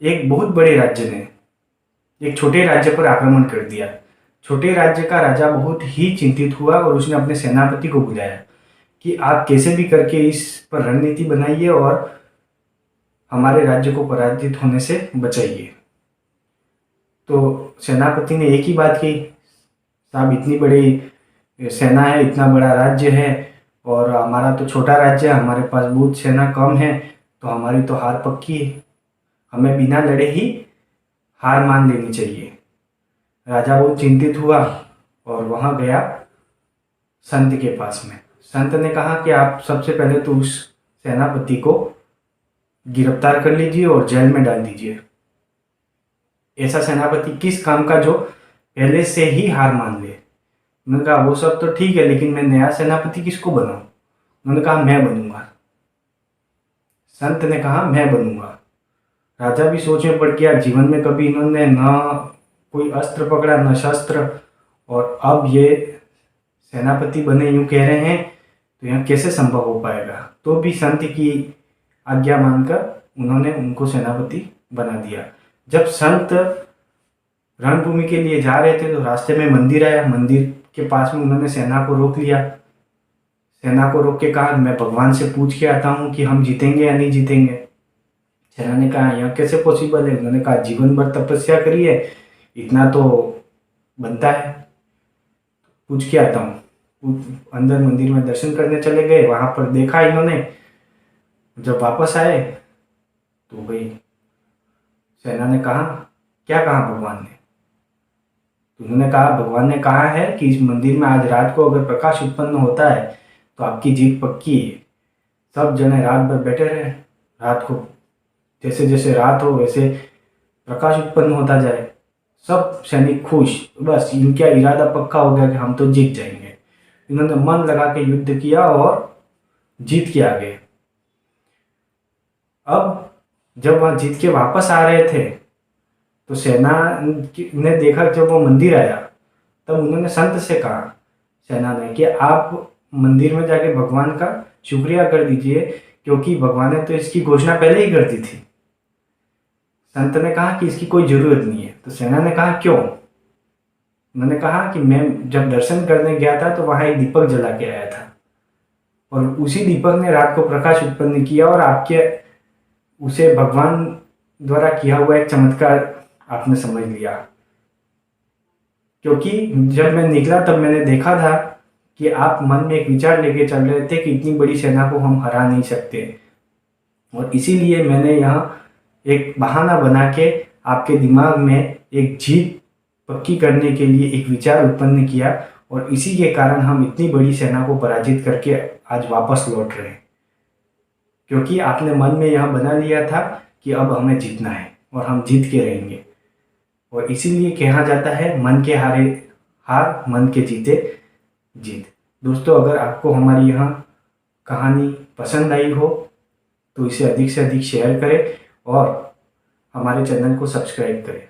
एक बहुत बड़े राज्य ने एक छोटे राज्य पर आक्रमण कर दिया। छोटे राज्य का राजा बहुत ही चिंतित हुआ और उसने अपने सेनापति को बुलाया कि आप कैसे भी करके इस पर रणनीति बनाइए और हमारे राज्य को पराजित होने से बचाइए। तो सेनापति ने एक ही बात की, साहब इतनी बड़ी सेना है, इतना बड़ा राज्य है और हमारा तो छोटा राज्य है, हमारे पास बहुत सेना कम है, तो हमारी तो हार पक्की है, हमें बिना लड़े ही हार मान लेनी चाहिए। राजा बहुत चिंतित हुआ और वहाँ गया संत के पास में। संत ने कहा कि आप सबसे पहले तो उस सेनापति को गिरफ्तार कर लीजिए और जेल में डाल दीजिए। ऐसा सेनापति किस काम का जो पहले से ही हार मान ले। उन्होंने कहा वो सब तो ठीक है, लेकिन मैं नया सेनापति किसको बनाऊं? उन्होंने कहा मैं बनूंगा। संत ने कहा मैं बनूंगा। राजा भी सोच में पड़ गया, जीवन में कभी इन्होंने न कोई अस्त्र पकड़ा न शस्त्र, और अब ये सेनापति बने यूं कह रहे हैं तो यह कैसे संभव हो पाएगा। तो भी संत की आज्ञा मानकर उन्होंने उनको सेनापति बना दिया। जब संत रणभूमि के लिए जा रहे थे तो रास्ते में मंदिर आया। मंदिर के पास में उन्होंने सेना को रोक लिया। सेना को रोक के कहा मैं भगवान से पूछ के आता हूँ कि हम जीतेंगे या नहीं जीतेंगे। सेना ने कहा यह कैसे पॉसिबल है? उन्होंने कहा जीवन भर तपस्या करी है, इतना तो बनता है, पूछ के आता हूँ। अंदर मंदिर में दर्शन करने चले गए। वहां पर देखा इन्होंने। जब वापस आए तो भाई सेना ने कहा क्या कहा भगवान ने? तो उन्होंने कहा भगवान ने कहा है कि इस मंदिर में आज रात को अगर प्रकाश उत्पन्न होता है तो आपकी जीत पक्की है। सब जने रात भर बैठे रहे। रात को जैसे जैसे रात हो वैसे प्रकाश उत्पन्न होता जाए। सब सैनिक खुश, बस इनका इरादा पक्का हो गया कि हम तो जीत जाएंगे। इन्होंने मन लगा के युद्ध किया और जीत के आ गए। अब जब वह जीत के वापस आ रहे थे तो सेना ने देखा, जब वो मंदिर आया तब उन्होंने संत से कहा, सेना ने, कि आप मंदिर में जाके भगवान का शुक्रिया कर दीजिए क्योंकि भगवान ने तो इसकी घोषणा पहले ही कर दी थी। संत ने कहा कि इसकी कोई जरूरत नहीं है। तो सेना ने कहा क्यों? उन्होंने कहा कि मैं जब दर्शन करने गया था तो वहां एक दीपक जला के आया था और उसी दीपक ने रात को प्रकाश उत्पन्न किया और आपके उसे भगवान द्वारा किया हुआ एक चमत्कार आपने समझ लिया। क्योंकि जब मैं निकला तब मैंने देखा था कि आप मन में एक विचार लेके चल रहे थे कि इतनी बड़ी सेना को हम हरा नहीं सकते, और इसीलिए मैंने यहाँ एक बहाना बना के आपके दिमाग में एक जीत पक्की करने के लिए एक विचार उत्पन्न किया, और इसी के कारण हम इतनी बड़ी सेना को पराजित करके आज वापस लौट रहे हैं। क्योंकि आपने मन में यह बना लिया था कि अब हमें जीतना है और हम जीत के रहेंगे। और इसीलिए कहा जाता है मन के हारे हार, मन के जीते जीत। दोस्तों, अगर आपको हमारी यह कहानी पसंद आई हो तो इसे अधिक से अधिक शेयर करें और हमारे चैनल को सब्सक्राइब करें।